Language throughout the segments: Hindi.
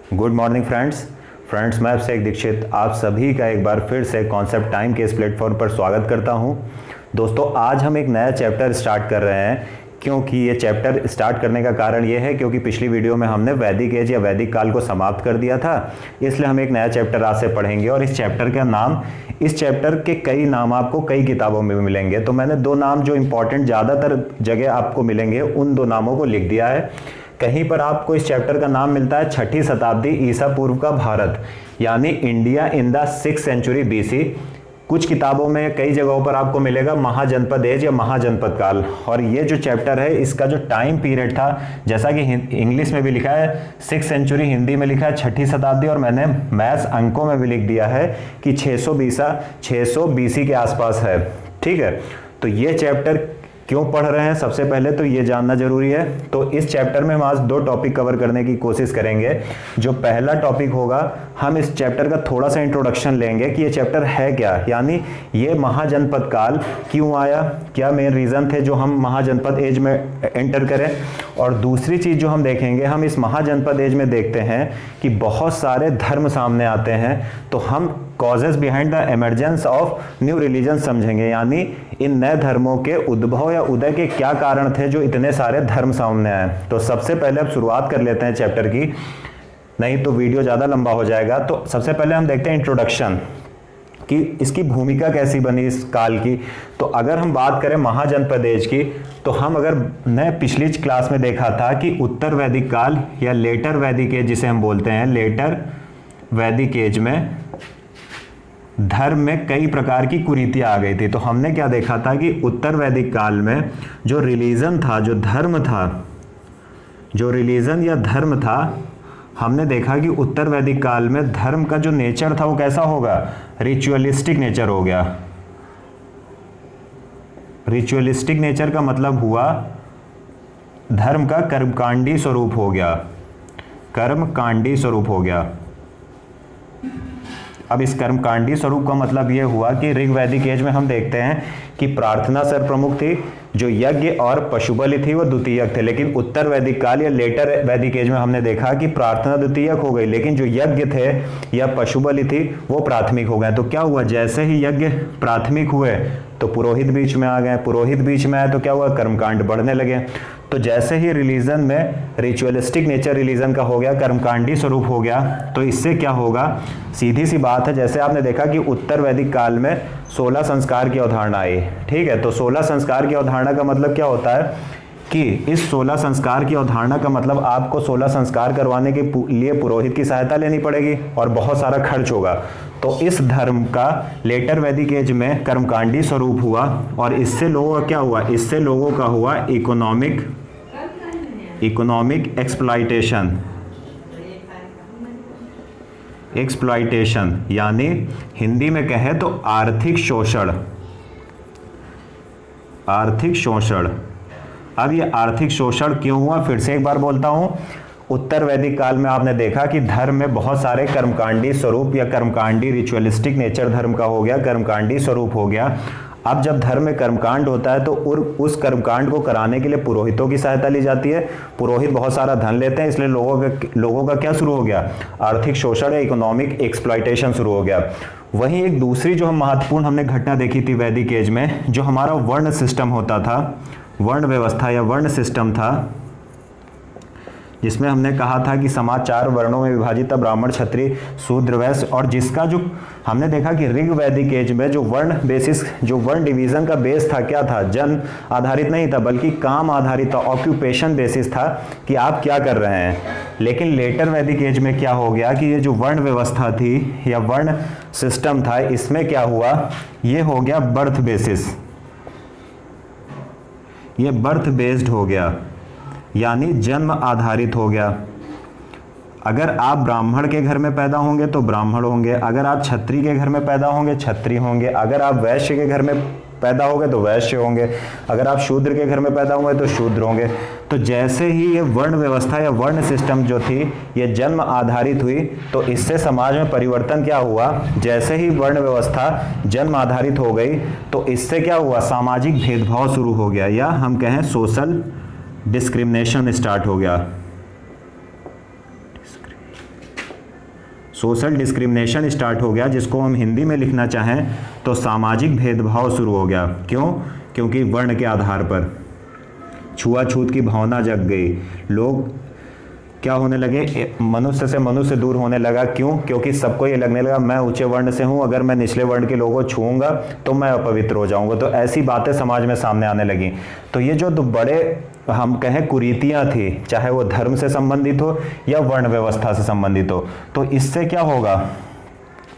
गुड मॉर्निंग फ्रेंड्स मैं अभिषेक दीक्षित आप सभी का एक बार फिर से कॉन्सेप्ट टाइम के इस प्लेटफॉर्म पर स्वागत करता हूं। दोस्तों आज हम एक नया चैप्टर स्टार्ट कर रहे हैं, क्योंकि ये चैप्टर स्टार्ट करने का कारण ये है क्योंकि पिछली वीडियो में हमने वैदिक एज या वैदिक काल को समाप्त कर दिया था, इसलिए हम एक नया चैप्टर आज से पढ़ेंगे। और इस चैप्टर का नाम, इस चैप्टर के कई नाम आपको कई किताबों में मिलेंगे, तो मैंने दो नाम जो इंपॉर्टेंट ज़्यादातर जगह आपको मिलेंगे उन दो नामों को लिख दिया है। कहीं पर आपको इस चैप्टर का नाम मिलता है 6ठी शताब्दी ईसा पूर्व का भारत, यानी India in the 6th century BC। कुछ किताबों में कई जगहों पर आपको मिलेगा महाजनपद एज या महाजनपद काल। और ये जो चैप्टर है इसका जो टाइम पीरियड था, जैसा कि इंग्लिश में भी लिखा है 6th सेंचुरी, हिंदी में लिखा है 6ठी शताब्दी, और मैंने मैथ्स अंकों में भी लिख दिया है कि 600 BC के आसपास है। ठीक है, तो ये चैप्टर क्यों पढ़ रहे हैं सबसे पहले तो ये जानना जरूरी है। तो इस चैप्टर में हम आज दो टॉपिक कवर करने की कोशिश करेंगे। जो पहला टॉपिक होगा, हम इस चैप्टर का थोड़ा सा इंट्रोडक्शन लेंगे कि ये चैप्टर है क्या, यानी ये महाजनपद काल क्यों आया, क्या मेन रीज़न थे जो हम महाजनपद एज में एंटर करें। और दूसरी चीज़ जो हम देखेंगे, हम इस महाजनपद एज में देखते हैं कि बहुत सारे धर्म सामने आते हैं, तो हम causes behind the emergence of new religion समझेंगे, यानी इन नए धर्मों के उद्भव या उदय के क्या कारण थे जो इतने सारे धर्म सामने आए। तो सबसे पहले अब शुरुआत कर लेते हैं चैप्टर की, नहीं तो वीडियो ज़्यादा लंबा हो जाएगा। तो सबसे पहले हम देखते हैं इंट्रोडक्शन कि इसकी भूमिका कैसी बनी इस काल की। तो अगर हम बात करें महाजनपद एज की, तो हम अगर पिछली क्लास में देखा था कि उत्तर वैदिक काल या लेटर वैदिक एज जिसे हम बोलते हैं, लेटर वैदिक एज में धर्म में कई प्रकार की कुरीतियां आ गई थी। तो हमने क्या देखा था कि उत्तर वैदिक काल में जो रिलीजन था, जो धर्म था, जो रिलीजन या धर्म था, हमने देखा कि उत्तर वैदिक काल में धर्म का जो नेचर था वो कैसा होगा, रिचुअलिस्टिक नेचर हो गया। रिचुअलिस्टिक नेचर का मतलब हुआ धर्म का कर्मकांडी स्वरूप हो गया, कर्मकांडी स्वरूप हो गया। अब इस कर्मकांडी स्वरूप का मतलब यह हुआ कि ऋग वैदिक एज में हम देखते हैं कि प्रार्थना सर्वप्रमुख थी, जो यज्ञ और पशुबलि थी वो द्वितीयक थे। लेकिन उत्तर वैदिक काल या लेटर वैदिक एज में हमने देखा कि प्रार्थना द्वितीयक हो गई, लेकिन जो यज्ञ थे या पशुबलि थी वो प्राथमिक हो गए। तो क्या हुआ, जैसे ही यज्ञ प्राथमिक हुए तो पुरोहित बीच में आ गए, पुरोहित बीच में आए तो क्या हुआ, कर्मकांड बढ़ने लगे। तो जैसे ही रिलीजन में रिचुअलिस्टिक नेचर रिलीजन का हो गया, कर्मकांडी स्वरूप हो गया, तो इससे क्या होगा, सीधी सी बात है, जैसे आपने देखा कि उत्तर वैदिक काल में 16 संस्कार की अवधारणा आई। ठीक है, तो 16 संस्कार की अवधारणा का मतलब क्या होता है कि इस 16 संस्कार की अवधारणा का मतलब आपको 16 संस्कार करवाने के लिए पुरोहित की सहायता लेनी पड़ेगी और बहुत सारा खर्च होगा। तो इस धर्म का लेटर वैदिक एज में कर्मकांडी स्वरूप हुआ, और इससे लोगों का क्या हुआ, इससे लोगों का हुआ इकोनॉमिक एक्सप्लॉइटेशन, यानी हिंदी में कहे तो आर्थिक शोषण। आर्थिक शोषण। अब ये आर्थिक शोषण क्यों हुआ, फिर से एक बार बोलता हूं, उत्तर वैदिक काल में आपने देखा कि धर्म में बहुत सारे कर्मकांडी स्वरूप या कर्मकांडी रिचुअलिस्टिक नेचर धर्म का हो गया, कर्मकांडी स्वरूप हो गया। अब जब धर्म में कर्मकांड होता है तो उस कर्मकांड को कराने के लिए पुरोहितों की सहायता ली जाती है। पुरोहित बहुत सारा धन लेते हैं, इसलिए लोगों का क्या शुरू हो गया, आर्थिक शोषण या इकोनॉमिक एक्सप्लॉइटेशन शुरू हो गया। वहीं एक दूसरी जो हम महत्वपूर्ण हमने घटना देखी थी वैदिक एज में, जो हमारा वर्ण सिस्टम होता था, वर्ण व्यवस्था या वर्ण सिस्टम था, जिसमें हमने कहा था कि समाज 4 वर्णों में विभाजित था, ब्राह्मण, क्षत्रिय, शूद्र, वैश्य। और जिसका जो हमने देखा कि ऋग वैदिक एज में जो वर्ण बेसिस, जो वर्ण डिवीजन का बेस था, क्या था, जन्म आधारित नहीं था बल्कि काम आधारित था, ऑक्यूपेशन बेसिस था कि आप क्या कर रहे हैं। लेकिन लेटर वैदिक एज में क्या हो गया कि ये जो वर्ण व्यवस्था थी या वर्ण सिस्टम था, इसमें क्या हुआ, ये हो गया बर्थ बेसिस, ये बर्थ बेस्ड हो गया, यानी जन्म आधारित हो गया। अगर आप ब्राह्मण के घर में पैदा होंगे तो ब्राह्मण होंगे, अगर आप क्षत्रिय के घर में पैदा होंगे क्षत्रिय होंगे, अगर आप वैश्य के घर में पैदा होंगे तो वैश्य होंगे, अगर आप शूद्र के घर में पैदा होंगे तो शूद्र होंगे। तो जैसे ही ये वर्ण व्यवस्था या वर्ण सिस्टम जो थी ये जन्म आधारित हुई, तो इससे समाज में परिवर्तन क्या हुआ, जैसे ही वर्ण व्यवस्था जन्म आधारित हो गई तो इससे क्या हुआ, सामाजिक भेदभाव शुरू हो गया, या हम कहें सोशल डिस्क्रिमिनेशन स्टार्ट हो गया। सोशल डिस्क्रिमिनेशन स्टार्ट हो गया, जिसको हम हिंदी में लिखना चाहें तो सामाजिक भेदभाव शुरू हो गया। क्यों? क्योंकि वर्ण के आधार पर छुआछूत की भावना जग गई। लोग क्या होने लगे, मनुष्य से मनुष्य दूर होने लगा। क्यों? क्योंकि सबको ये लगने लगा मैं ऊंचे वर्ण से हूं, अगर मैं निचले वर्ण के लोगों को छूऊंगा तो मैं अपवित्र हो जाऊंगा। तो ऐसी बातें समाज में सामने आने लगी। तो ये जो बड़े हम कहें कुरीतियां थी, चाहे वो धर्म से संबंधित हो या वर्ण व्यवस्था से संबंधित हो, तो इससे क्या होगा,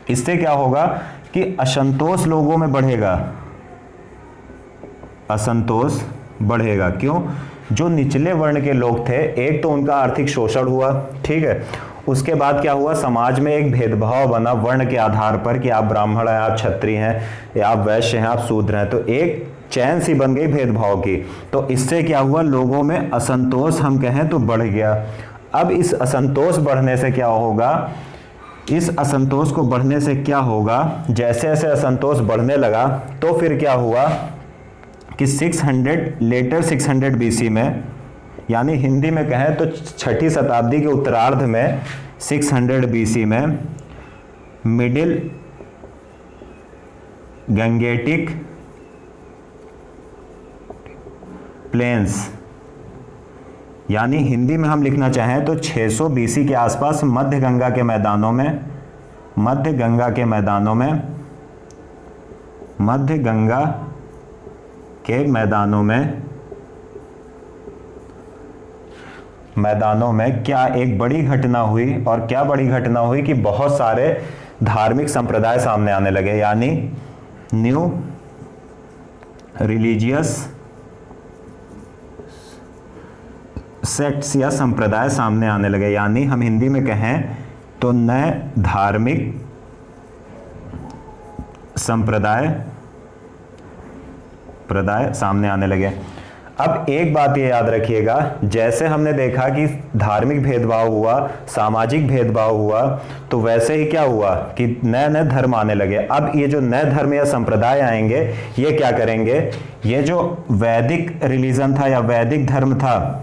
इससे क्या होगा कि असंतोष लोगों में बढ़ेगा, असंतोष बढ़ेगा। क्यों? जो निचले वर्ण के लोग थे, एक तो उनका आर्थिक शोषण हुआ, ठीक है, उसके बाद क्या हुआ, समाज में एक भेदभाव बना वर्ण के आधार पर कि आप ब्राह्मण हैं, आप क्षत्रिय हैं, या आप वैश्य हैं, आप शूद्र हैं। तो एक चैन सी बन गई भेदभाव की। तो इससे क्या हुआ, लोगों में असंतोष हम कहें तो बढ़ गया। अब इस असंतोष बढ़ने से क्या होगा, इस असंतोष को बढ़ने से क्या होगा, जैसे जैसे असंतोष बढ़ने लगा तो फिर क्या हुआ कि 600 BC में, यानी हिंदी में कहें तो 6ठी शताब्दी के उत्तरार्ध में 600 BC में मिडिल गंगेटिक प्लेन्स, यानी हिंदी में हम लिखना चाहें तो 600 BC के आसपास मध्य गंगा के मैदानों में, मध्य गंगा के मैदानों में, मध्य गंगा के मैदानों में क्या एक बड़ी घटना हुई। और क्या बड़ी घटना हुई कि बहुत सारे धार्मिक संप्रदाय सामने आने लगे, यानी न्यू रिलीजियस सेक्ट्स या संप्रदाय सामने आने लगे। यानी हम हिंदी में कहें तो नए धार्मिक संप्रदाय सामने आने लगे। अब एक बात ये याद रखिएगा, जैसे हमने देखा कि धार्मिक भेदभाव हुआ, सामाजिक भेदभाव हुआ, तो वैसे ही क्या हुआ कि नए नए धर्म आने लगे। अब ये जो नए धर्म या संप्रदाय आएंगे, ये क्या करेंगे, ये जो वैदिक रिलीजन था या वैदिक धर्म था,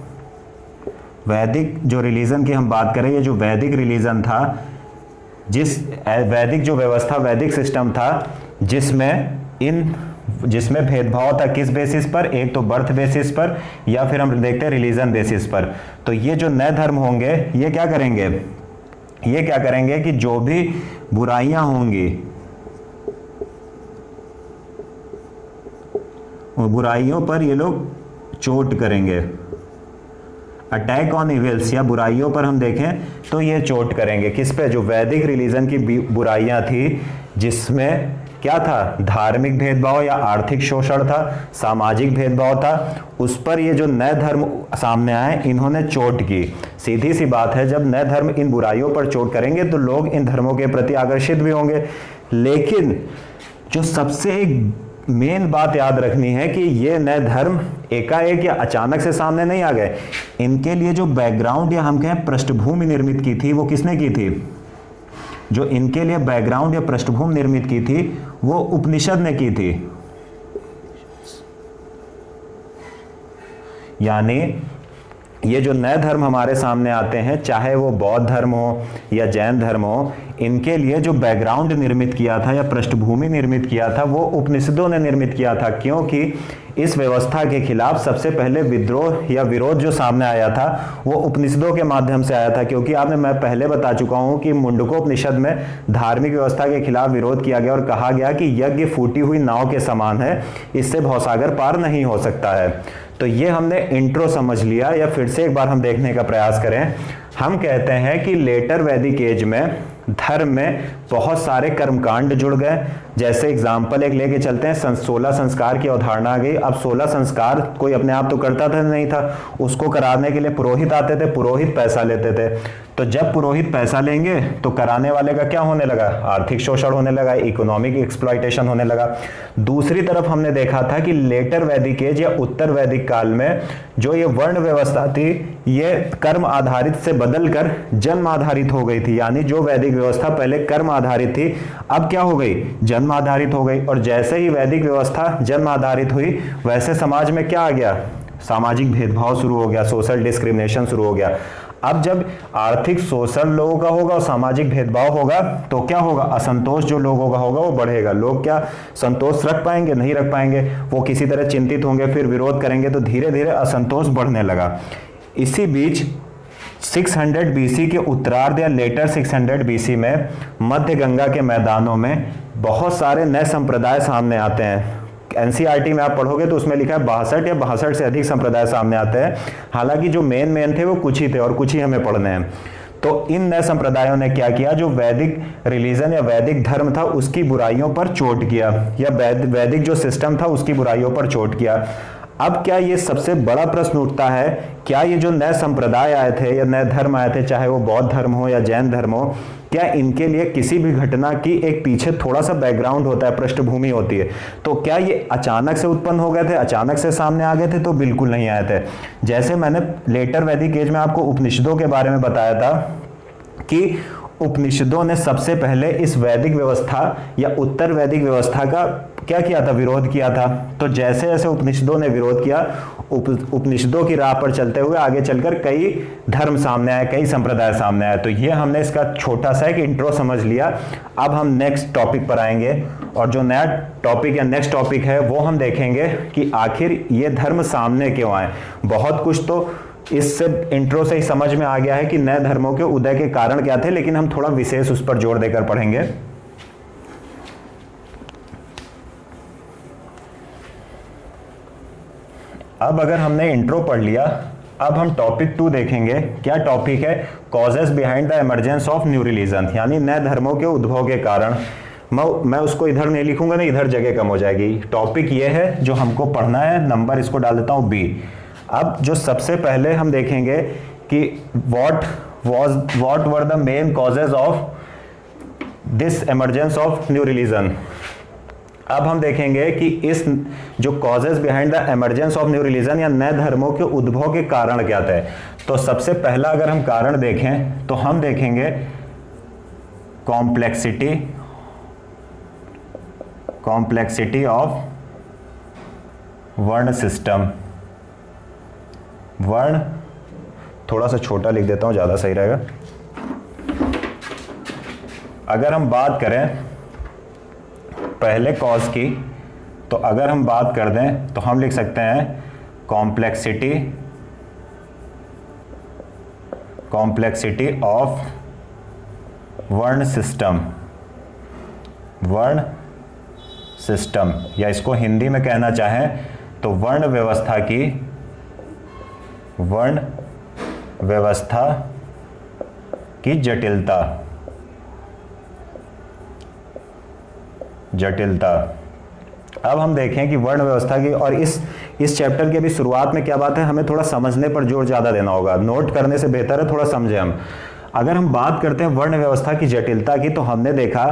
वैदिक जो रिलीजन की हम बात करें, ये जो वैदिक रिलीजन था, जिस वैदिक जो व्यवस्था, वैदिक सिस्टम था, जिसमें भेदभाव था, किस बेसिस पर, एक तो बर्थ बेसिस पर या फिर हम देखते हैं रिलीजन बेसिस पर। तो ये जो नए धर्म होंगे, ये क्या करेंगे, ये क्या करेंगे कि जो भी बुराइयां होंगी, वो बुराइयों पर ये लोग चोट करेंगे। अटैक ऑन इविल्स, या बुराइयों पर हम देखें तो ये चोट करेंगे। किस पे? जो वैदिक रिलीजन की बुराइयां थी, जिसमें क्या था, धार्मिक भेदभाव या आर्थिक शोषण था, सामाजिक भेदभाव था, उस पर ये जो नए धर्म सामने आए, इन्होंने चोट की। सीधी सी बात है, जब नए धर्म इन बुराइयों पर चोट करेंगे तो लोग इन धर्मों के प्रति आकर्षित भी होंगे। लेकिन जो सबसे एक मेन बात याद रखनी है कि ये नए धर्म एकाएक या अचानक से सामने नहीं आ गए। इनके लिए जो बैकग्राउंड या हम कहें पृष्ठभूमि निर्मित की थी, वो किसने की थी? जो इनके लिए बैकग्राउंड या पृष्ठभूमि निर्मित की थी, वो उपनिषद ने की थी। यानी ये जो नए धर्म हमारे सामने आते हैं, चाहे वो बौद्ध धर्म हो या जैन धर्म हो, इनके लिए जो बैकग्राउंड निर्मित किया था या पृष्ठभूमि निर्मित किया था, वो उपनिषदों ने निर्मित किया था। क्योंकि इस व्यवस्था के खिलाफ सबसे पहले विद्रोह या विरोध जो सामने आया था, वो उपनिषदों के माध्यम से आया था। क्योंकि मैं पहले बता चुका हूं कि मुंडकोपनिषद में धार्मिक व्यवस्था के खिलाफ विरोध किया गया और कहा गया कि यज्ञ फूटी हुई नाव के समान है, इससे भवसागर पार नहीं हो सकता है। तो ये हमने इंट्रो समझ लिया, या फिर से एक बार हम देखने का प्रयास करें। हम कहते हैं कि लेटर वैदिक एज में धर्म में बहुत सारे कर्मकांड जुड़ गए। जैसे एग्जाम्पल एक लेके चलते हैं, 16 संस्कार की अवधारणा आ गई। अब 16 संस्कार कोई अपने आप तो करता था नहीं था, उसको कराने के लिए पुरोहित आते थे, पुरोहित पैसा लेते थे। तो जब पुरोहित पैसा लेंगे तो कराने वाले का क्या होने लगा, आर्थिक शोषण होने लगा, इकोनॉमिक एक्सप्लॉयटेशन होने लगा। दूसरी तरफ हमने देखा था कि लेटर वैदिक एज या उत्तर वैदिक काल में जो ये वर्ण व्यवस्था थी, ये कर्म आधारित से बदलकर जन्म आधारित हो गई थी। यानी जो वैदिक व्यवस्था पहले कर्म आधारित थी, अब क्या हो गई, जन्म आधारित हो गई। और जैसे ही वैदिक व्यवस्था जन्म आधारित हुई, वैसे समाज में क्या आ गया, सामाजिक भेदभाव शुरू हो गया, सोशल डिस्क्रिमिनेशन शुरू हो गया। अब जब आर्थिक शोषण लोगों का होगा और सामाजिक भेदभाव होगा तो क्या होगा, असंतोष जो लोगों का होगा वो बढ़ेगा। लोग क्या संतोष रख पाएंगे, नहीं रख पाएंगे, वो किसी तरह चिंतित होंगे, फिर विरोध करेंगे, तो धीरे धीरे असंतोष बढ़ने लगा। इसी बीच 600 बीसी के उत्तरार्ध या लेटर 600 बीसी में मध्य गंगा के मैदानों में बहुत सारे नए संप्रदाय सामने आते हैं। एनसीईआरटी में आप पढ़ोगे तो उसमें लिखा है 62 या 62 से अधिक संप्रदाय सामने आते हैं। हालांकि जो मेन थे वो कुछ ही थे और कुछ ही हमें पढ़ने हैं। तो इन नए संप्रदायों ने क्या किया, जो वैदिक रिलीजन या वैदिक धर्म था उसकी बुराइयों पर चोट किया, या वैदिक जो सिस्टम था उसकी बुराइयों पर चोट किया। अब क्या ये सबसे बड़ा प्रश्न उठता है, क्या ये जो नए संप्रदाय आए थे या नए धर्म आए थे, चाहे वो बौद्ध धर्म हो या जैन धर्म हो, क्या इनके लिए किसी भी घटना की एक पीछे थोड़ा सा बैकग्राउंड होता है, पृष्ठभूमि होती है? तो क्या ये अचानक से उत्पन्न हो गए थे, अचानक से सामने आ गए थे? तो बिल्कुल नहीं आए थे। जैसे मैंने लेटर वैदिक एज में आपको उपनिषदों के बारे में बताया था कि उपनिषदों ने सबसे पहले इस वैदिक व्यवस्था या उत्तर वैदिक व्यवस्था का क्या किया था, विरोध किया था। तो जैसे जैसे उपनिषदों ने विरोध किया, उपनिषदों की राह पर चलते हुए आगे चलकर कई धर्म सामने आए, कई संप्रदाय सामने आए। तो ये हमने इसका छोटा सा एक इंट्रो समझ लिया। अब हम नेक्स्ट टॉपिक पर आएंगे, और जो नया टॉपिक या नेक्स्ट टॉपिक है वो हम देखेंगे कि आखिर ये धर्म सामने क्यों आए। बहुत कुछ तो इससे इंट्रो से ही समझ में आ गया है कि नए धर्मों के उदय के कारण क्या थे, लेकिन हम थोड़ा विशेष उस पर जोर देकर पढ़ेंगे। अब अगर हमने इंट्रो पढ़ लिया, अब हम टॉपिक 2 देखेंगे। क्या टॉपिक है? Causes behind the emergence of new religion, यानी नए धर्मों के उद्भव के कारण। मैं उसको इधर नहीं लिखूंगा, नहीं इधर जगह कम हो जाएगी। टॉपिक ये है जो हमको पढ़ना है, नंबर इसको डाल देता हूं B। अब जो सबसे पहले हम देखेंगे कि what were the main causes of this emergence of new religion. अब हम देखेंगे कि इस जो causes behind the emergence of new religion या नए धर्मों के उद्भव के कारण क्या थे। तो सबसे पहला अगर हम कारण देखें तो हम देखेंगे कॉम्प्लेक्सिटी ऑफ वर्ण सिस्टम। वर्ण थोड़ा सा छोटा लिख देता हूं, ज्यादा सही रहेगा। अगर हम बात करें पहले कॉज की, तो अगर हम बात कर दें तो हम लिख सकते हैं कॉम्प्लेक्सिटी ऑफ वर्ण सिस्टम, या इसको हिंदी में कहना चाहें तो वर्ण व्यवस्था की जटिलता। अब हम देखें कि वर्ण व्यवस्था की, और इस चैप्टर की अभी शुरुआत में क्या बात है, हमें थोड़ा समझने पर जोर ज्यादा देना होगा, नोट करने से बेहतर है थोड़ा समझे हम। अगर हम बात करते हैं वर्ण व्यवस्था की जटिलता की, तो हमने देखा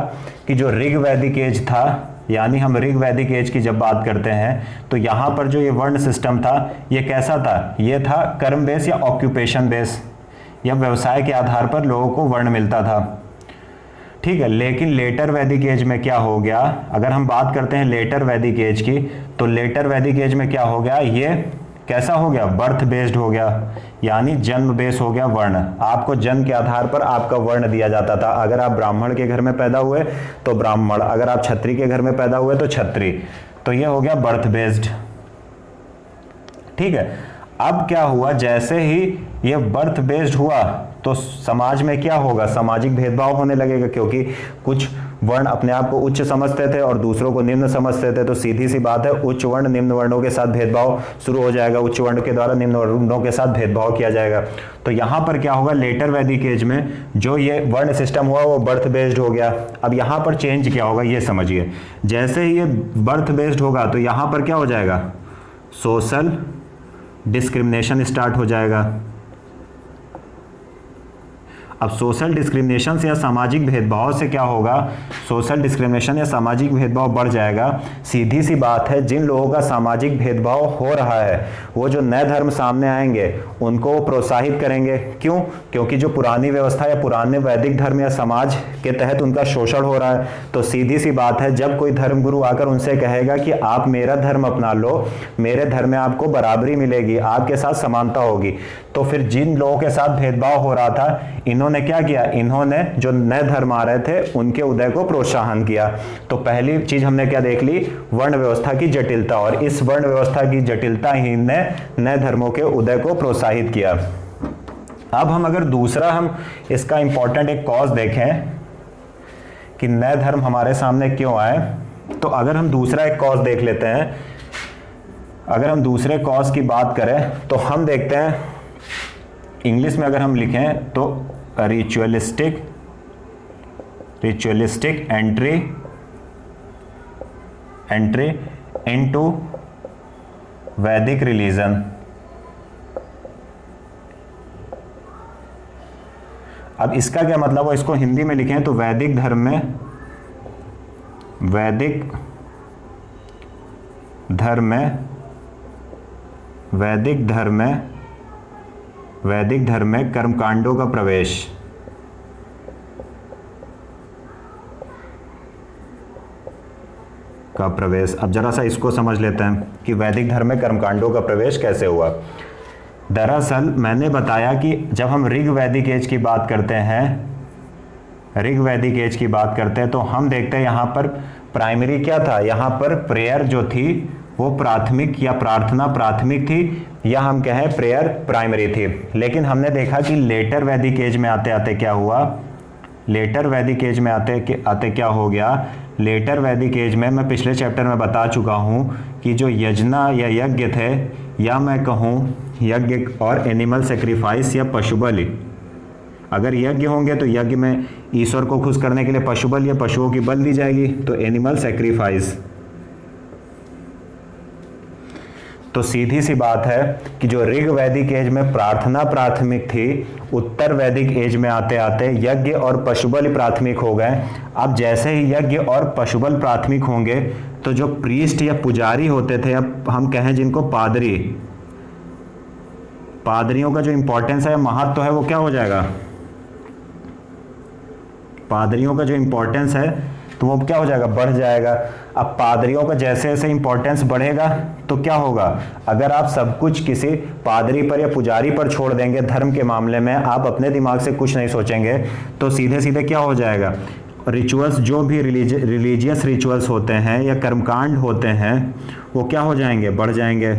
कि जो ऋग वैदिक एज था, यानी हम ऋग वैदिक एज की जब बात करते हैं तो यहाँ पर जो ये वर्ण सिस्टम था ये कैसा था, ये था कर्म बेस या ऑक्यूपेशन बेस, या व्यवसाय के आधार पर लोगों को वर्ण मिलता था। ठीक है, लेकिन लेटर वैदिक एज में क्या हो गया, अगर हम बात करते हैं लेटर वैदिक एज की, तो लेटर वैदिक एज में क्या हो गया, ये कैसा हो गया, बर्थ बेस्ड हो गया, यानी जन्म बेस हो गया वर्ण। आपको जन्म के आधार पर आपका वर्ण दिया जाता था। अगर आप ब्राह्मण के घर में पैदा हुए तो ब्राह्मण, अगर आप क्षत्रिय के घर में पैदा हुए तो क्षत्रिय। तो ये हो गया बर्थ बेस्ड। ठीक है, अब क्या हुआ, जैसे ही ये बर्थ बेस्ड हुआ तो समाज में क्या होगा, सामाजिक भेदभाव होने लगेगा, क्योंकि कुछ वर्ण अपने आप को उच्च समझते थे और दूसरों को निम्न समझते थे। तो सीधी सी बात है, उच्च वर्ण निम्न वर्णों के साथ भेदभाव शुरू हो जाएगा, उच्च वर्ण के द्वारा निम्न वर्णों के साथ भेदभाव किया जाएगा। तो यहाँ पर क्या होगा, लेटर वैदिक एज में जो ये वर्ण सिस्टम हुआ वो बर्थ बेस्ड हो गया। अब यहाँ पर चेंज क्या होगा ये समझिए, जैसे ही ये बर्थ बेस्ड होगा तो यहाँ पर क्या हो जाएगा, सोशल डिस्क्रिमिनेशन स्टार्ट हो जाएगा। अब सोशल डिस्क्रिमिनेशन से या सामाजिक भेदभाव से क्या होगा, सोशल डिस्क्रिमिनेशन या सामाजिक भेदभाव बढ़ जाएगा। सीधी सी बात है, जिन लोगों का सामाजिक भेदभाव हो रहा है वो जो नए धर्म सामने आएंगे उनको प्रोत्साहित करेंगे। क्यों? क्योंकि जो पुरानी व्यवस्था या पुराने वैदिक धर्म या समाज के तहत उनका शोषण हो रहा है। तो सीधी सी बात है, जब कोई धर्मगुरु आकर उनसे कहेगा कि आप मेरा धर्म अपना लो, मेरे धर्म में आपको बराबरी मिलेगी, आपके साथ समानता होगी, तो फिर जिन लोगों के साथ भेदभाव हो रहा था इन्होंने क्या किया, इन्होंने जो नए धर्म आ रहे थे उनके उदय को प्रोत्साहन किया। तो पहली चीज हमने क्या देख ली, वर्ण व्यवस्था की जटिलता, और इस वर्ण व्यवस्था की जटिलता ही ने नए धर्मों के उदय को प्रोत्साहित किया। अब हम अगर दूसरा हम इसका इंपॉर्टेंट एक कॉज देखें कि नए धर्म हमारे सामने क्यों आए, तो अगर हम दूसरा एक कॉज देख लेते हैं, अगर हम दूसरे कॉज की बात करें तो हम देखते हैं इंग्लिश में अगर हम लिखें तो रिचुअलिस्टिक एंट्री इनटू वैदिक रिलीजन। अब इसका क्या मतलब है, इसको हिंदी में लिखें तो वैदिक धर्म में कर्मकांडों का प्रवेश। अब जरा सा इसको समझ लेते हैं कि वैदिक धर्म में कर्मकांडों का प्रवेश कैसे हुआ। दरअसल मैंने बताया कि जब हम ऋग वैदिक एज की बात करते हैं तो हम देखते हैं यहाँ पर प्राइमरी क्या था, यहाँ पर प्रेयर जो थी वो प्राथमिक या प्रार्थना प्राथमिक थी, या हम कहें प्रेयर प्राइमरी थी। लेकिन हमने देखा कि लेटर वैदिक एज में आते आते क्या हुआ, लेटर वैदिक एज में आते क्या हो गया, लेटर वैदिक एज में मैं पिछले चैप्टर में बता चुका हूँ कि जो यज्ञ या यज्ञ थे, या मैं कहूँ यज्ञ और एनिमल सेक्रीफाइस या पशु बलि, अगर यज्ञ होंगे तो यज्ञ में ईश्वर को खुश करने के लिए पशु बलि या पशुओं की बलि दी जाएगी, तो एनिमल सेक्रीफाइस। तो सीधी सी बात है कि जो ऋग वैदिक एज में प्रार्थना प्राथमिक थी, उत्तर वैदिक एज में आते आते यज्ञ और पशुबल प्राथमिक हो गए। अब जैसे ही यज्ञ और पशुबल प्राथमिक होंगे तो जो प्रीस्ट या पुजारी होते थे, अब हम कहें जिनको पादरियों का जो इंपॉर्टेंस है, महत्व है, वो क्या हो जाएगा, पादरियों का जो इंपॉर्टेंस है तो वो क्या हो जाएगा, बढ़ जाएगा। अब पादरियों का जैसे जैसे इंपॉर्टेंस बढ़ेगा तो क्या होगा, अगर आप सब कुछ किसी पादरी पर या पुजारी पर छोड़ देंगे धर्म के मामले में, आप अपने दिमाग से कुछ नहीं सोचेंगे, तो सीधे सीधे क्या हो जाएगा, रिचुअल्स जो भी रिलीजियस रिचुअल्स होते हैं या कर्मकांड होते हैं वो क्या हो जाएंगे, बढ़ जाएंगे।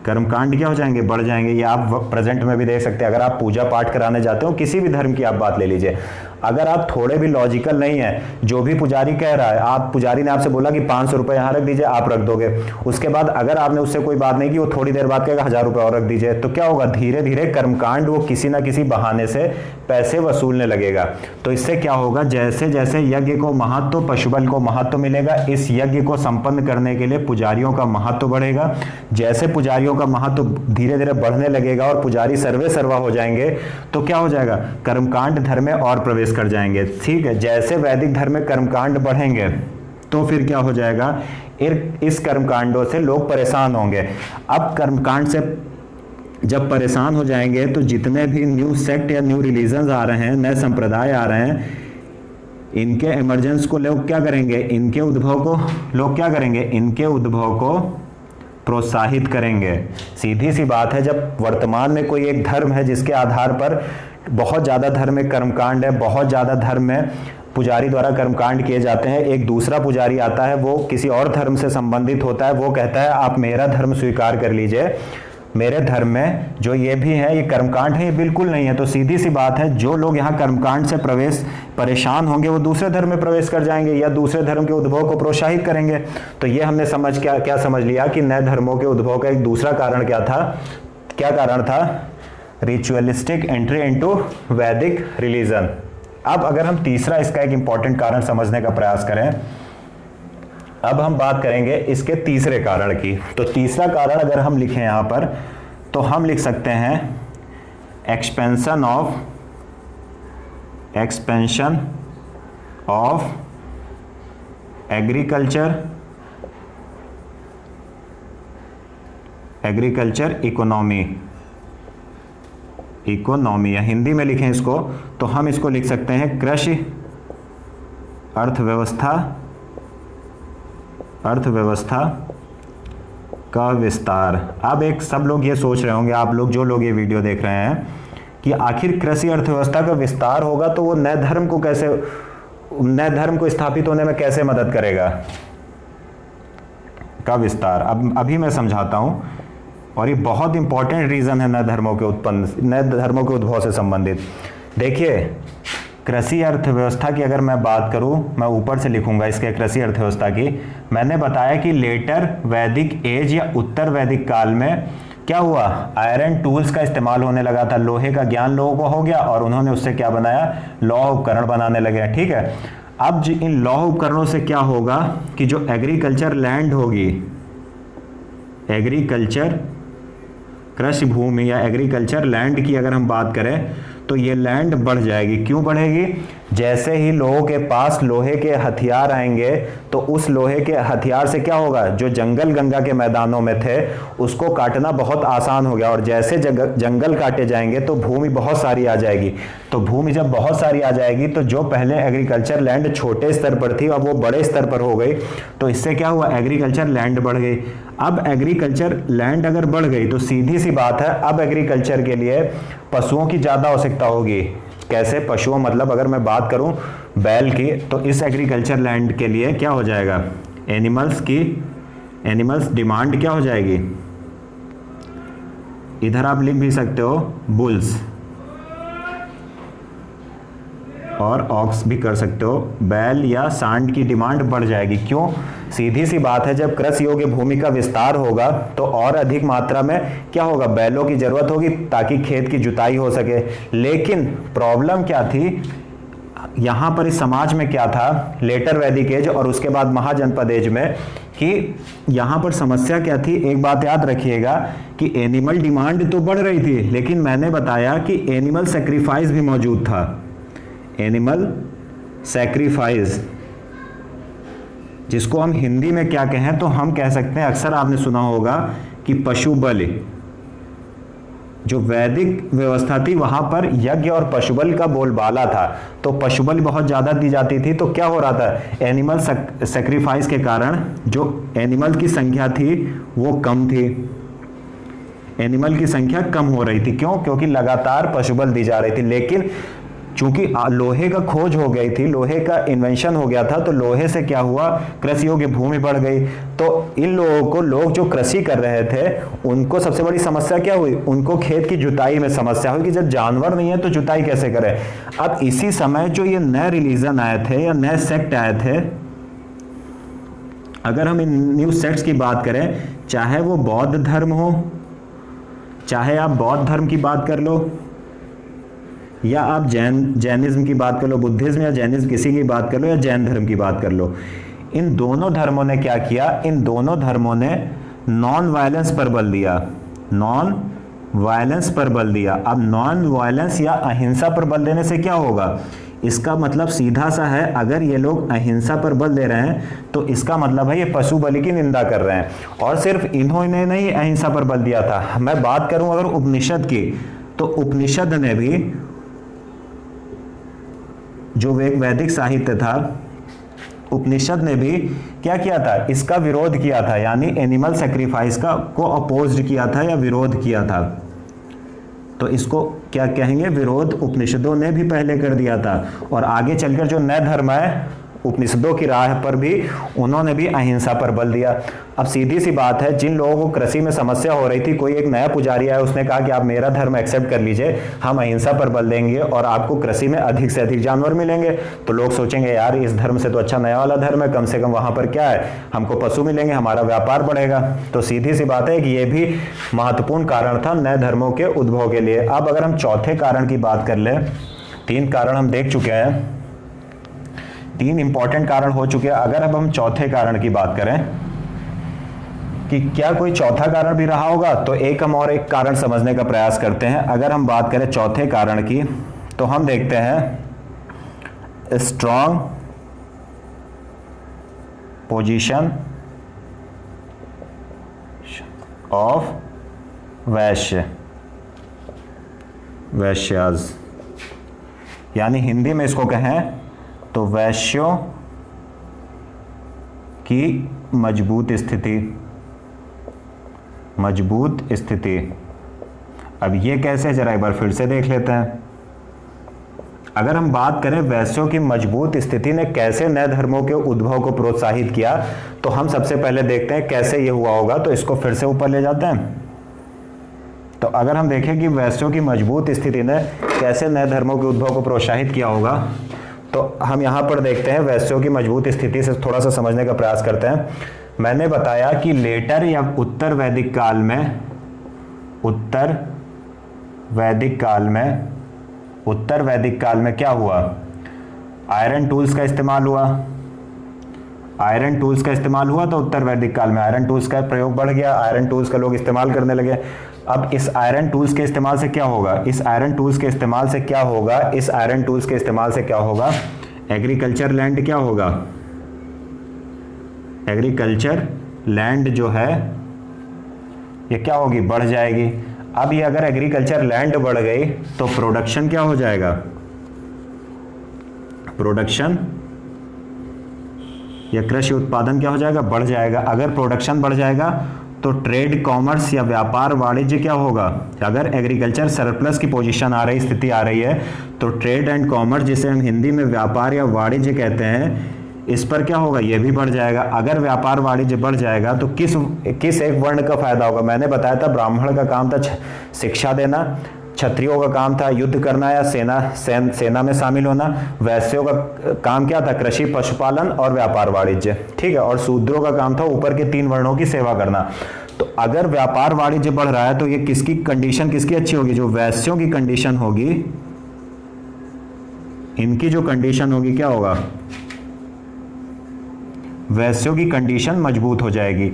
कर्मकांड क्या हो जाएंगे, बढ़ जाएंगे। ये आप प्रेजेंट में भी देख सकते हैं। अगर आप पूजा पाठ कराने जाते हो, किसी भी धर्म की आप बात ले लीजिए, अगर आप थोड़े भी लॉजिकल नहीं है, जो भी पुजारी कह रहा है, आप पुजारी ने आपसे बोला कि 500 रुपये यहाँ रख दीजिए, आप रख दोगे। उसके बाद अगर आपने उससे कोई बात नहीं की, वो थोड़ी देर बाद कहेगा 1000 रुपये और रख दीजिए, तो क्या होगा, धीरे धीरे कर्मकांड वो किसी ना किसी बहाने से पैसे वसूलने लगेगा। तो इससे क्या होगा, जैसे जैसे यज्ञ को महत्व, पशुबल को महत्व मिलेगा, इस यज्ञ को संपन्न करने के लिए पुजारियों का महत्व बढ़ेगा। जैसे पुजारियों का महत्व धीरे धीरे बढ़ने लगेगा और पुजारी सर्वे सर्वा हो जाएंगे, तो क्या हो जाएगा, कर्मकांड धर्म में और प्रवेश कर जाएंगे। ठीक है, जैसे वैदिक धर्म में कर्मकांड बढ़ेंगे तो फिर क्या हो जाएगा, इस कर्मकांडों से लोग परेशान होंगे। अब कर्मकांड से जब परेशान हो जाएंगे तो जितने भी न्यू सेक्ट या न्यू रिलीजन आ रहे हैं, नए संप्रदाय आ रहे हैं, इनके इमर्जेंस को लोग क्या करेंगे, इनके उद्भव को लोग क्या करेंगे, इनके उद्भव को प्रोत्साहित करेंगे। सीधी सी बात है, जब वर्तमान में कोई एक धर्म है जिसके आधार पर बहुत ज़्यादा धर्म में कर्मकांड है, बहुत ज़्यादा धर्म में पुजारी द्वारा कर्मकांड किए जाते हैं, एक दूसरा पुजारी आता है, वो किसी और धर्म से संबंधित होता है, वो कहता है आप मेरा धर्म स्वीकार कर लीजिए, मेरे धर्म में जो ये भी है ये कर्मकांड है, ये बिल्कुल नहीं है। तो सीधी सी बात है, जो लोग यहाँ कर्मकांड से परेशान होंगे वो दूसरे धर्म में प्रवेश कर जाएंगे या दूसरे धर्म के उद्भव को प्रोत्साहित करेंगे। तो ये हमने क्या समझ लिया कि नए धर्मों के उद्भव का एक दूसरा कारण क्या कारण था, रिचुअलिस्टिक एंट्री इनटू वैदिक रिलीजन। अब अगर हम तीसरा इसका एक इंपॉर्टेंट कारण समझने का प्रयास करें, अब हम बात करेंगे इसके तीसरे कारण की। तो तीसरा कारण अगर हम लिखें यहाँ पर, तो हम लिख सकते हैं एक्सपेंशन ऑफ एग्रीकल्चर इकोनॉमी, या हिंदी में लिखें इसको तो हम इसको लिख सकते हैं कृषि अर्थव्यवस्था का विस्तार। अब एक सब लोग ये सोच रहे होंगे, आप लोग जो लोग ये वीडियो देख रहे हैं, कि आखिर कृषि अर्थव्यवस्था का विस्तार होगा तो वो नए धर्म को स्थापित होने में कैसे मदद करेगा? का विस्तार अभी मैं समझाता हूं, और ये बहुत इंपॉर्टेंट रीजन है नए धर्मों के उद्भव से संबंधित। देखिए, कृषि अर्थव्यवस्था की अगर मैं बात करूं, मैं ऊपर से लिखूंगा इसके कृषि अर्थव्यवस्था की। मैंने बताया कि लेटर वैदिक एज या उत्तर वैदिक काल में क्या हुआ, आयरन टूल्स का इस्तेमाल होने लगा था, लोहे का ज्ञान लोगों को हो गया और उन्होंने उससे क्या बनाया, लौह उपकरण बनाने लगे। ठीक है, अब इन लौह उपकरणों से क्या होगा कि जो एग्रीकल्चर लैंड होगी, एग्रीकल्चर कृषि भूमि या एग्रीकल्चर लैंड की अगर हम बात करें तो ये लैंड बढ़ जाएगी। क्यों बढ़ेगी? जैसे ही लोगों के पास लोहे के हथियार आएंगे तो उस लोहे के हथियार से क्या होगा, जो जंगल गंगा के मैदानों में थे उसको काटना बहुत आसान हो गया, और जैसे जंगल काटे जाएंगे तो भूमि बहुत सारी आ जाएगी। तो भूमि जब बहुत सारी आ जाएगी तो जो पहले एग्रीकल्चर लैंड छोटे स्तर पर थी अब वो बड़े स्तर पर हो गई, तो इससे क्या हुआ, एग्रीकल्चर लैंड बढ़ गई। अब एग्रीकल्चर लैंड अगर बढ़ गई तो सीधी सी बात है, अब एग्रीकल्चर के लिए पशुओं की ज़्यादा आवश्यकता होगी। कैसे पशुओं, मतलब अगर मैं बात करूं बैल की, तो इस एग्रीकल्चर लैंड के लिए क्या हो जाएगा, एनिमल्स डिमांड क्या हो जाएगी, इधर आप लिख भी सकते हो बुल्स, और ऑक्स भी कर सकते हो, बैल या सांड की डिमांड बढ़ जाएगी। क्यों? सीधी सी बात है, जब कृषि योग्य भूमि का विस्तार होगा तो और अधिक मात्रा में क्या होगा, बैलों की जरूरत होगी ताकि खेत की जुताई हो सके। लेकिन प्रॉब्लम क्या थी यहाँ पर, इस समाज में क्या था, लेटर वैदिक एज और उसके बाद महाजनपद एज में, कि यहाँ पर समस्या क्या थी, एक बात याद रखिएगा कि एनिमल डिमांड तो बढ़ रही थी, लेकिन मैंने बताया कि एनिमल सेक्रीफाइस भी मौजूद था। एनिमल सैक्रिफाइस, जिसको हम हिंदी में क्या कहें तो हम कह सकते हैं, अक्सर आपने सुना होगा कि पशु बलि। जो वैदिक व्यवस्था थी वहां पर यज्ञ और पशुबल का बोलबाला था, तो पशुबल बहुत ज्यादा दी जाती थी। तो क्या हो रहा था, एनिमल सैक्रिफाइस के कारण जो एनिमल की संख्या थी वो कम थी, एनिमल की संख्या कम हो रही थी। क्यों? क्योंकि लगातार पशुबल दी जा रही थी। लेकिन चूंकि लोहे का खोज हो गई थी, लोहे का इन्वेंशन हो गया था, तो लोहे से क्या हुआ, कृषि योग्य भूमि बढ़ गई। तो इन लोग जो कृषि कर रहे थे उनको सबसे बड़ी समस्या क्या हुई, उनको खेत की जुताई में समस्या हुई कि जब जानवर नहीं है तो जुताई कैसे करें। अब इसी समय जो ये नए रिलीजन आए थे या नए सेक्ट आए थे, अगर हम इन न्यू सेक्ट्स की बात करें, चाहे वो बौद्ध धर्म हो, चाहे आप बौद्ध धर्म की बात कर लो या आप जैनिज्म की बात कर लो, बुद्धिज्म या जैनिज्म किसी की बात कर लो, या जैन धर्म की बात कर लो, इन दोनों धर्मों ने क्या किया, इन दोनों धर्मों ने नॉन वायलेंस पर बल दिया, नॉन वायलेंस पर बल दिया। अब नॉन वायलेंस या अहिंसा पर बल देने से क्या होगा, इसका मतलब सीधा सा है, अगर ये लोग अहिंसा पर बल दे रहे हैं तो इसका मतलब है ये पशु बलि की निंदा कर रहे हैं। और सिर्फ इन्होंने नहीं अहिंसा पर बल दिया था, मैं बात करूं अगर उपनिषद की, तो उपनिषद ने भी, जो एक वैदिक साहित्य था, उपनिषद ने भी क्या किया था, इसका विरोध किया था, यानी एनिमल सैक्रिफाइस का को अपोज्ड किया था या विरोध किया था। तो इसको क्या कहेंगे, विरोध उपनिषदों ने भी पहले कर दिया था। और आगे चलकर जो नए धर्म है उपनिषदों की राह पर भी उन्होंने भी अहिंसा पर बल दिया। अब सीधी सी बात है, जिन लोगों को कृषि में समस्या हो रही थी, कोई एक नया पुजारी आया, उसने कहा कि आप मेरा धर्म एक्सेप्ट कर लीजिए, हम अहिंसा पर बल देंगे और आपको कृषि में अधिक से अधिक जानवर मिलेंगे। तो लोग सोचेंगे यार इस धर्म से तो अच्छा नया वाला धर्म है, कम से कम वहां पर क्या है, हमको पशु मिलेंगे, हमारा व्यापार बढ़ेगा। तो सीधी सी बात है कि ये भी महत्वपूर्ण कारण था नए धर्मों के उद्भव के लिए। अब अगर हम चौथे कारण की बात कर ले, 3 कारण हम देख चुके हैं, 3 इंपॉर्टेंट कारण हो चुके हैं। अगर अब हम चौथे कारण की बात करें कि क्या कोई चौथा कारण भी रहा होगा, तो हम और एक कारण समझने का प्रयास करते हैं। अगर हम बात करें चौथे कारण की, तो हम देखते हैं स्ट्रॉन्ग पोजीशन ऑफ वैश्याज, यानी हिंदी में इसको कहें तो वैश्यों की मजबूत स्थिति। अब ये कैसे, जरा एक बार फिर से देख लेते हैं। अगर हम बात करें वैश्यों की मजबूत स्थिति ने कैसे नए धर्मों के उद्भव को प्रोत्साहित किया, तो हम सबसे पहले देखते हैं कैसे ये हुआ होगा। तो इसको फिर से ऊपर ले जाते हैं। तो अगर हम देखें कि वैश्यों की मजबूत स्थिति ने कैसे नए धर्मों के उद्भव को प्रोत्साहित किया होगा, तो हम यहाँ पर देखते हैं वैश्यों की मजबूत स्थिति से थोड़ा सा समझने का प्रयास करते हैं। मैंने बताया कि लेटर या उत्तर वैदिक काल में क्या हुआ, आयरन टूल्स का इस्तेमाल हुआ। तो उत्तर वैदिक काल में आयरन टूल्स का प्रयोग बढ़ गया, आयरन टूल्स का लोग इस्तेमाल करने लगे। अब इस आयरन टूल्स के इस्तेमाल से क्या होगा, एग्रीकल्चर लैंड क्या होगा, एग्रीकल्चर लैंड जो है ये क्या होगी, बढ़ जाएगी। अब ये अगर एग्रीकल्चर लैंड बढ़ गई तो प्रोडक्शन क्या हो जाएगा, प्रोडक्शन या कृषि उत्पादन क्या हो जाएगा, बढ़ जाएगा। अगर प्रोडक्शन बढ़ जाएगा तो ट्रेड कॉमर्स या व्यापार वाणिज्य क्या होगा, अगर एग्रीकल्चर सरप्लस की पोजीशन आ रही, स्थिति आ रही है, तो ट्रेड एंड कॉमर्स, जिसे हम हिंदी में व्यापार या वाणिज्य कहते हैं, इस पर क्या होगा, ये भी बढ़ जाएगा। अगर व्यापार वाणिज्य बढ़ जाएगा तो किस एक वर्ण का फायदा होगा। मैंने बताया था ब्राह्मण का काम था शिक्षा देना, क्षत्रियों का काम था युद्ध करना या सेना में शामिल होना, वैश्यों का काम क्या था, कृषि, पशुपालन और व्यापार वाणिज्य, ठीक है, और शूद्रों का काम था ऊपर के 3 वर्णों की सेवा करना। तो अगर व्यापार वाणिज्य बढ़ रहा है तो ये किसकी कंडीशन अच्छी होगी, जो वैश्यों की कंडीशन होगी, इनकी जो कंडीशन होगी क्या होगा, वैश्यों की कंडीशन मजबूत हो जाएगी।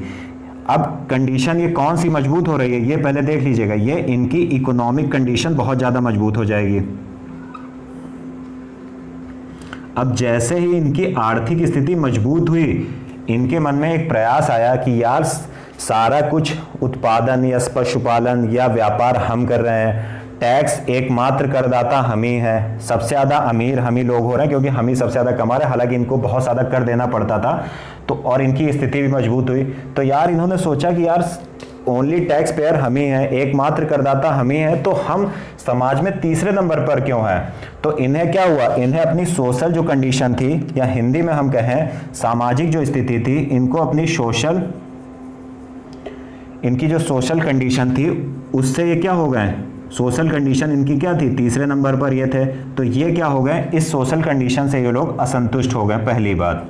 अब कंडीशन ये कौन सी मजबूत हो रही है, ये पहले देख लीजिएगा। ये इनकी इकोनॉमिक कंडीशन बहुत ज्यादा मजबूत हो जाएगी। अब जैसे ही इनकी आर्थिक स्थिति मजबूत हुई, इनके मन में एक प्रयास आया कि यार सारा कुछ उत्पादन या पशुपालन या व्यापार हम कर रहे हैं, टैक्स एकमात्र करदाता हम ही है, सबसे ज्यादा अमीर हम ही लोग हो रहे हैं क्योंकि हम ही सबसे ज्यादा कमा रहे हैं। हालांकि इनको बहुत ज्यादा कर देना पड़ता था, तो और इनकी स्थिति भी मजबूत हुई। तो यार इन्होंने सोचा कि यार ओनली टैक्स पेयर हम ही हैं, एकमात्र करदाता हम ही हैं, तो हम समाज में तीसरे नंबर पर क्यों हैं। तो इन्हें क्या हुआ, इन्हें अपनी सोशल जो कंडीशन थी, या हिंदी में हम कहें सामाजिक जो स्थिति थी, इनको अपनी इनकी जो सोशल कंडीशन थी उससे ये क्या हो गए, सोशल कंडीशन इनकी क्या थी, तीसरे नंबर पर ये थे, तो ये क्या हो गए, इस सोशल कंडीशन से ये लोग असंतुष्ट हो गए, पहली बात।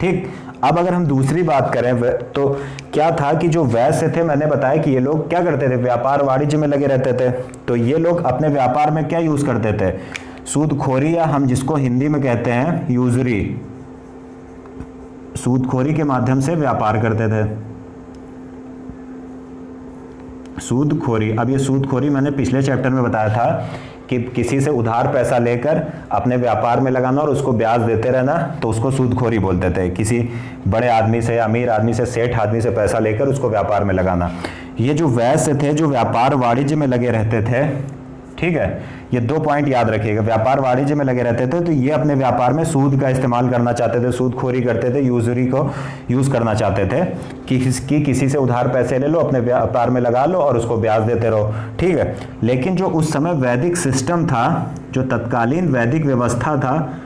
ठीक, अब अगर हम दूसरी बात करें तो क्या था कि जो वैश्य थे, मैंने बताया कि ये लोग क्या करते थे, व्यापार वाणिज्य में लगे रहते थे। तो ये लोग अपने व्यापार में क्या यूज करते थे, सूदखोरी, या हम जिसको हिंदी में कहते हैं यूजरी, सूदखोरी के माध्यम से व्यापार करते थे। सूदखोरी, अब ये सूदखोरी मैंने पिछले चैप्टर में बताया था कि किसी से उधार पैसा लेकर अपने व्यापार में लगाना और उसको ब्याज देते रहना, तो उसको सूदखोरी बोलते थे। किसी बड़े आदमी से, अमीर आदमी से, सेठ आदमी से पैसा लेकर उसको व्यापार में लगाना। ये जो वैश्य थे, जो व्यापार वाणिज्य में लगे रहते थे, ठीक है, ये 2 पॉइंट याद रखिएगा। व्यापार वाणिज्य में लगे रहते थे तो ये अपने व्यापार में सूद का इस्तेमाल करना चाहते थे, सूदखोरी करते थे, यूजरी को यूज करना चाहते थे कि किसी से उधार पैसे ले लो, अपने व्यापार में लगा लो और उसको ब्याज देते रहो, ठीक है। लेकिन जो उस समय वैदिक सिस्टम था, जो तत्कालीन वैदिक व्यवस्था था,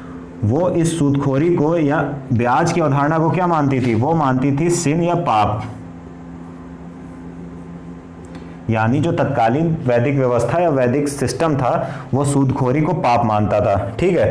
वो इस सूदखोरी को या ब्याज की अवधारणा को क्या मानती थी, वो मानती थी सिन या पाप। यानी जो तत्कालीन वैदिक व्यवस्था या वैदिक सिस्टम था, वो सूदखोरी को पाप मानता था, ठीक है।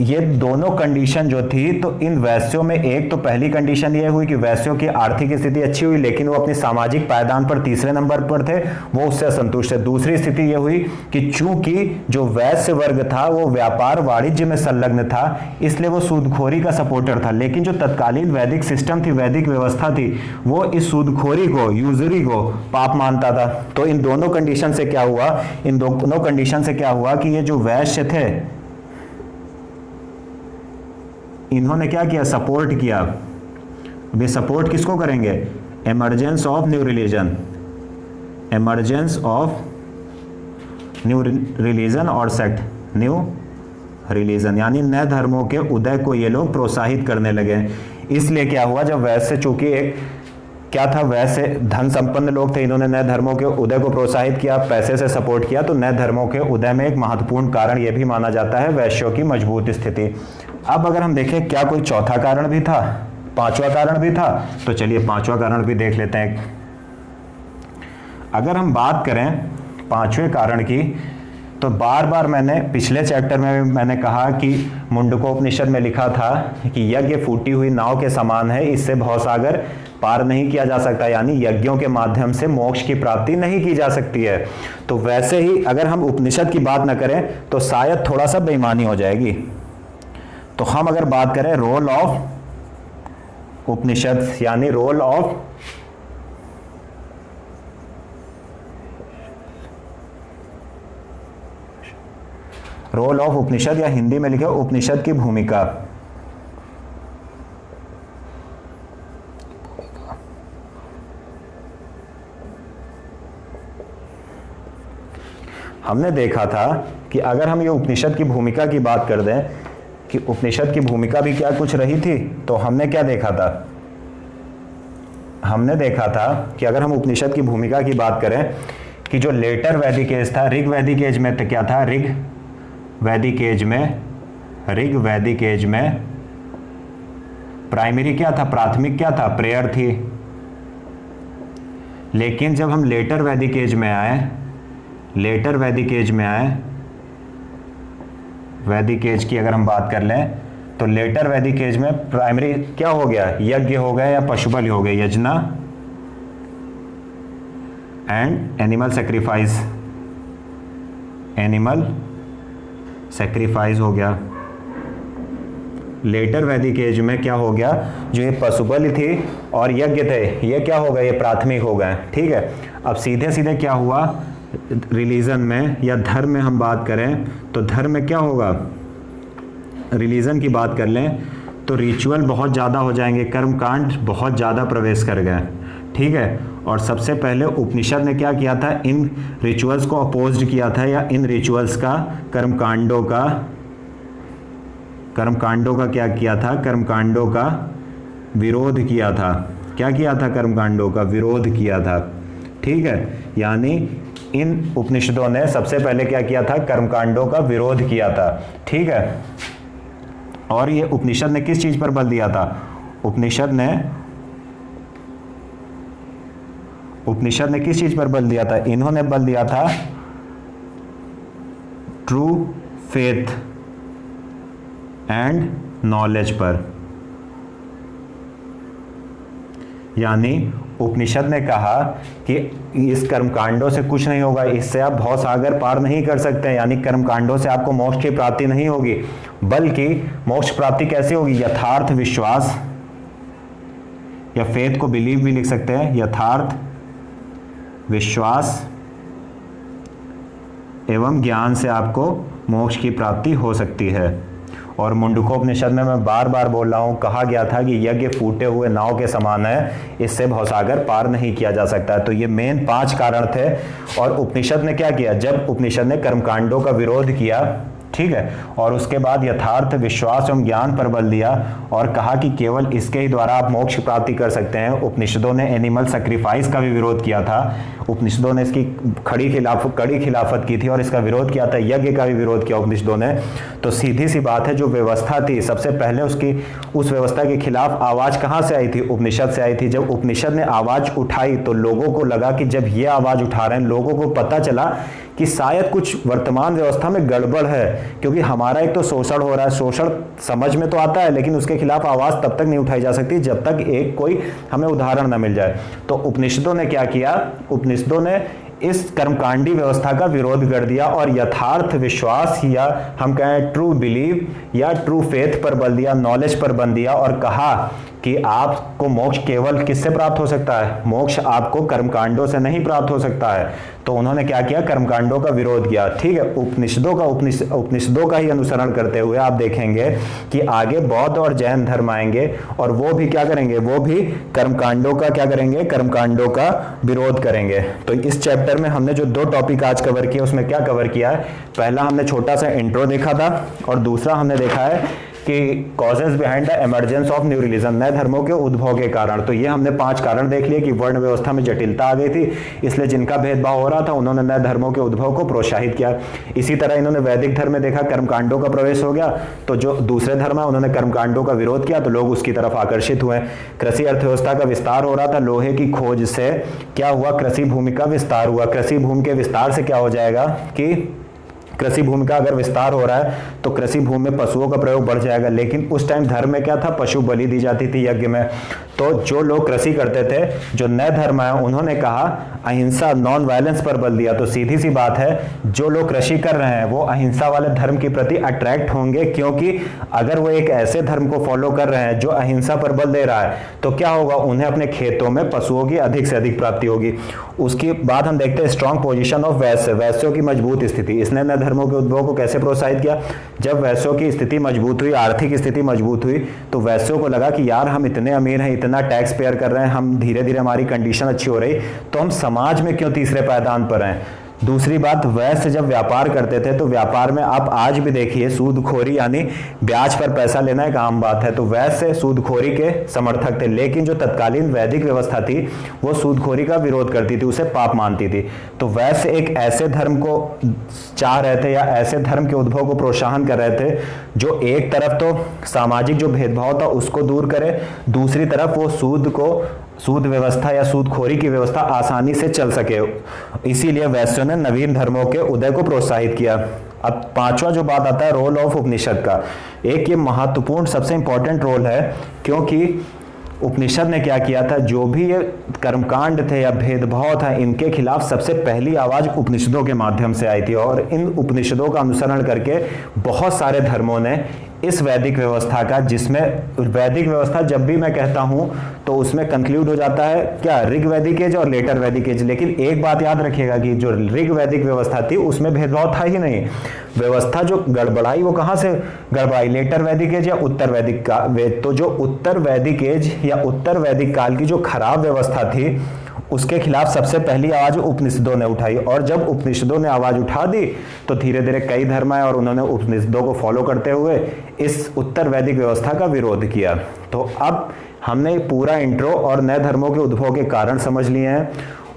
ये दोनों कंडीशन जो थी, तो इन वैश्यों में एक तो पहली कंडीशन ये हुई कि वैश्यों की आर्थिक स्थिति अच्छी हुई, लेकिन वो अपनी सामाजिक पायदान पर तीसरे नंबर पर थे, वो उससे असंतुष्ट है। दूसरी स्थिति ये हुई कि चूंकि जो वैश्य वर्ग था वो व्यापार वाणिज्य में संलग्न था, इसलिए वो सूदखोरी का सपोर्टर था। लेकिन जो तत्कालीन वैदिक सिस्टम थी, वैदिक व्यवस्था थी, वो इस सूदखोरी को, यूजरी को पाप मानता था। तो इन दोनों कंडीशन से क्या हुआ, इन दोनों कंडीशन से क्या हुआ कि ये जो वैश्य थे, इन्होंने क्या किया, सपोर्ट किया। अब ये सपोर्ट किसको करेंगे, emergence of new religion, emergence of new religion और सेक्ट, न्यू रिलीजन, यानी नए धर्मों के उदय को ये लोग प्रोत्साहित करने लगे। इसलिए क्या हुआ, जब वैश्य चूंकि एक क्या था, वैसे धन संपन्न लोग थे, इन्होंने नए धर्मों के उदय को प्रोत्साहित किया, पैसे से सपोर्ट किया, तो नए धर्मों के उदय में एक महत्वपूर्ण कारण यह भी माना जाता है वैश्यों की मजबूत स्थिति। अब अगर हम देखें क्या कोई चौथा कारण भी था, पांचवा कारण भी था, तो चलिए पांचवा कारण भी देख लेते हैं। अगर हम बात करें पांचवें कारण की, तो बार बार मैंने पिछले चैप्टर में मैंने कहा कि मुंडकोपनिषद में लिखा था कि यज्ञ फूटी हुई नाव के समान है, इससे भवसागर पार नहीं किया जा सकता, यानी यज्ञों के माध्यम से मोक्ष की प्राप्ति नहीं की जा सकती है। तो वैसे ही अगर हम उपनिषद की बात न करें तो शायद थोड़ा सा बेईमानी हो जाएगी। तो हम अगर बात करें रोल ऑफ उपनिषद, यानी रोल ऑफ उपनिषद, या हिंदी में लिखे उपनिषद की भूमिका। हमने देखा था कि अगर हम ये उपनिषद की भूमिका की बात कर दें कि उपनिषद की भूमिका भी क्या कुछ रही थी, तो हमने क्या देखा था, हमने देखा था कि अगर हम उपनिषद की भूमिका की बात करें कि जो लेटर वैदिक एज था, ऋग वैदिक एज में तो क्या था, ऋग वैदिक एज में प्राइमरी क्या था, प्राथमिक क्या था, प्रेयर थी। लेकिन जब हम लेटर वैदिक एज में आए, वैदिक एज की अगर हम बात कर लें, तो लेटर वैदिक एज में प्राइमरी क्या हो गया, यज्ञ हो गया या पशुबलि हो गया, यज्ञ एंड एनिमल सैक्रिफाइस हो गया। लेटर वैदिक एज में क्या हो गया, जो ये पशुबलि थी और यज्ञ थे, ये क्या हो गए, ये प्राथमिक हो गए। ठीक है, अब सीधे सीधे क्या हुआ, रिलीजन में या धर्म में हम बात करें तो धर्म में क्या होगा, रिलीजन की बात कर लें तो रिचुअल बहुत ज़्यादा हो जाएंगे, कर्मकांड बहुत ज़्यादा प्रवेश कर गए। ठीक है, और सबसे पहले उपनिषद ने क्या किया था, इन रिचुअल्स को अपोज्ड किया था, या इन रिचुअल्स का, कर्मकांडों का क्या किया था, कर्मकांडों का विरोध किया था। क्या किया था, कर्मकांडों का विरोध किया था। ठीक है, यानी इन उपनिषदों ने सबसे पहले क्या किया था, कर्मकांडों का विरोध किया था। ठीक है, और ये उपनिषद ने किस चीज पर बल दिया था, उपनिषद ने किस चीज पर बल दिया था, इन्होंने बल दिया था ट्रू फेथ एंड नॉलेज पर। यानी उपनिषद ने कहा कि इस कर्मकांडों से कुछ नहीं होगा, इससे आप भवसागर पार नहीं कर सकते हैं, यानी कर्मकांडों से आपको मोक्ष की प्राप्ति नहीं होगी, बल्कि मोक्ष प्राप्ति कैसे होगी, यथार्थ विश्वास, या फेथ को बिलीव भी लिख सकते हैं, यथार्थ विश्वास एवं ज्ञान से आपको मोक्ष की प्राप्ति हो सकती है। और मुंडकोपनिषद में मैं बार बार बोल रहा हूँ, कहा गया था कि यज्ञ फूटे हुए नाव के समान है, इससे भवसागर पार नहीं किया जा सकता है। तो ये मेन 5 कारण थे। और उपनिषद ने क्या किया, जब उपनिषद ने कर्मकांडों का विरोध किया, ठीक है, और उसके बाद यथार्थ विश्वास एवं ज्ञान पर बल दिया और कहा कि केवल इसके ही द्वारा आप मोक्ष प्राप्ति कर सकते हैं। उपनिषदों ने एनिमल सैक्रिफाइस का भी विरोध किया था, उपनिषदों ने इसकी कड़ी खिलाफत की थी और इसका विरोध किया था, यज्ञ का भी विरोध किया उपनिषदों ने। तो सीधी सी बात है, जो व्यवस्था थी सबसे पहले उस व्यवस्था के खिलाफ आवाज कहाँ से आई थी, उपनिषद से आई थी। जब उपनिषद ने आवाज उठाई तो लोगों को लगा कि जब ये आवाज उठा रहे हैं, लोगों को पता चला कि शायद कुछ वर्तमान व्यवस्था में गड़बड़ है, क्योंकि हमारा एक तो शोषण हो रहा है, शोषण समझ में तो आता है लेकिन उसके खिलाफ आवाज़ तब तक नहीं उठाई जा सकती जब तक एक कोई हमें उदाहरण न मिल जाए। तो उपनिषदों ने क्या किया, उपनिषदों ने इस कर्मकांडी व्यवस्था का विरोध कर दिया और यथार्थ विश्वास या हम कहें ट्रू बिलीव या ट्रू फेथ पर बल दिया, नॉलेज पर बल दिया और कहा कि आपको मोक्ष केवल किससे प्राप्त हो सकता है, मोक्ष आपको कर्मकांडों से नहीं प्राप्त हो सकता है। तो उन्होंने क्या किया, कर्मकांडों का विरोध किया। ठीक है, उपनिषदों का ही अनुसरण करते हुए आप देखेंगे कि आगे बौद्ध और जैन धर्म आएंगे और वो भी क्या करेंगे, वो भी कर्मकांडों का क्या करेंगे, कर्मकांडों का विरोध करेंगे। तो इस चैप्टर में हमने जो 2 टॉपिक आज कवर किए उसमें क्या कवर किया है, पहला हमने छोटा सा इंट्रो देखा था और दूसरा हमने देखा है कि causes behind the emergence of new religion, नए धर्मों के उद्भव के कारण। तो ये हमने 5 कारण देख लिए कि वर्ण व्यवस्था में जटिलता आ गई थी, इसलिए जिनका भेदभाव हो रहा था उन्होंने नए धर्मों के उद्भव को प्रोत्साहित किया। इसी तरह इन्होंने वैदिक धर्म में देखा कर्मकांडों का प्रवेश हो गया, तो जो दूसरे धर्म है उन्होंने कर्मकांडों का विरोध किया, तो लोग उसकी तरफ आकर्षित हुए। कृषि अर्थव्यवस्था का विस्तार हो रहा था, लोहे की खोज से क्या हुआ, कृषि भूमि का विस्तार हुआ। कृषि भूमि के विस्तार से क्या हो जाएगा कि कृषि भूमि का अगर विस्तार हो रहा है तो कृषि भूमि में पशुओं का प्रयोग बढ़ जाएगा, लेकिन उस टाइम धर्म में क्या था, पशु बलि दी जाती थी यज्ञ में। तो जो लोग कृषि करते थे, जो नए धर्म है, उन्होंने कहा अहिंसा नॉन वायलेंस पर बल दिया। तो सीधी सी बात है, जो लोग कृषि कर रहे हैं वो अहिंसा वाले धर्म के प्रति अट्रैक्ट होंगे, क्योंकि अगर वो एक ऐसे धर्म को फॉलो कर रहे हैं जो अहिंसा पर बल दे रहा है तो क्या होगा, उन्हें अपने खेतों में पशुओं की अधिक से अधिक प्राप्ति होगी। उसके बाद हम देखते हैं स्ट्रॉन्ग पोजीशन ऑफ वैश्य, वैश्यों की मजबूत स्थिति। इसने नए धर्मों के उद्भव को कैसे प्रोत्साहित किया, जब वैश्यों की स्थिति मजबूत हुई, आर्थिक स्थिति मजबूत हुई, तो वैश्यों को लगा कि यार हम इतने अमीर हैं, इतना टैक्स पेयर कर रहे हैं, हम धीरे धीरे हमारी कंडीशन अच्छी हो रही, तो हम समाज में क्यों तीसरे पायदान पर हैं। दूसरी बात, वैश्य जब व्यापार करते थे तो व्यापार में आप आज भी देखिए सूदखोरी यानी ब्याज पर पैसा लेना एक आम बात है। तो वैश्य सूदखोरी के समर्थक थे, लेकिन जो तत्कालीन वैदिक व्यवस्था थी वो सूदखोरी का विरोध करती थी, उसे पाप मानती थी। तो वैश्य एक ऐसे धर्म को चाह रहे थे या ऐसे धर्म के उद्भव को प्रोत्साहन कर रहे थे जो एक तरफ तो सामाजिक जो भेदभाव था उसको दूर करे, दूसरी तरफ वो सूद व्यवस्था या सूदखोरी की व्यवस्था आसानी से चल सके। इसीलिए वैश्यों ने नवीन धर्मों के उदय को प्रोत्साहित किया। अब 5वां जो बात आता है रोल ऑफ उपनिषद का, एक ये महत्वपूर्ण सबसे इंपॉर्टेंट रोल है, क्योंकि उपनिषद ने क्या किया था, जो भी ये कर्मकांड थे या भेदभाव था इनके खिलाफ सबसे पहली आवाज उपनिषदों के माध्यम से आई थी। और इन उपनिषदों का अनुसरण करके बहुत सारे धर्मों ने इस वैदिक व्यवस्था का, जिसमें वैदिक व्यवस्था जब भी मैं कहता हूं तो उसमें कंक्लूड हो जाता है क्या, ऋग वैदिक एज और लेटर वैदिक एज। लेकिन एक बात याद रखिएगा कि जो ऋग वैदिक व्यवस्था थी उसमें भेदभाव था ही नहीं। व्यवस्था जो गड़बड़ाई वो कहां से गड़बड़ाई, लेटर वैदिक एज या उत्तर वैदिक का। तो जो उत्तर वैदिक एज या उत्तर वैदिक काल की जो खराब व्यवस्था थी उसके खिलाफ सबसे पहली आवाज उपनिषदों ने उठाई। और जब उपनिषदों ने आवाज उठा दी तो धीरे धीरे कई धर्म आए और उन्होंने उपनिषदों को फॉलो करते हुए इस उत्तर वैदिक व्यवस्था का विरोध किया। तो अब हमने पूरा इंट्रो और नए धर्मों के उद्भव के कारण समझ लिए हैं।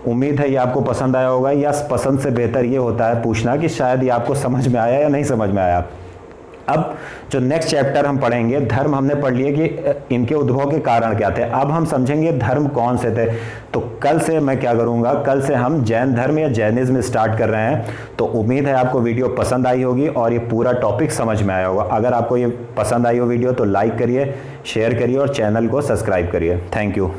उम्मीद है ये आपको पसंद आया होगा, या पसंद से बेहतर ये होता है पूछना कि शायद ये आपको समझ में आया या नहीं समझ में आया। अब जो नेक्स्ट चैप्टर हम पढ़ेंगे, धर्म हमने पढ़ लिए कि इनके उद्भव के कारण क्या थे, अब हम समझेंगे धर्म कौन से थे। तो कल से मैं क्या करूंगा, कल से हम जैन धर्म या जैनिज्म स्टार्ट कर रहे हैं। तो उम्मीद है आपको वीडियो पसंद आई होगी और ये पूरा टॉपिक समझ में आया होगा। अगर आपको ये पसंद आई हो वीडियो तो लाइक करिए, शेयर करिए और चैनल को सब्सक्राइब करिए। Thank you.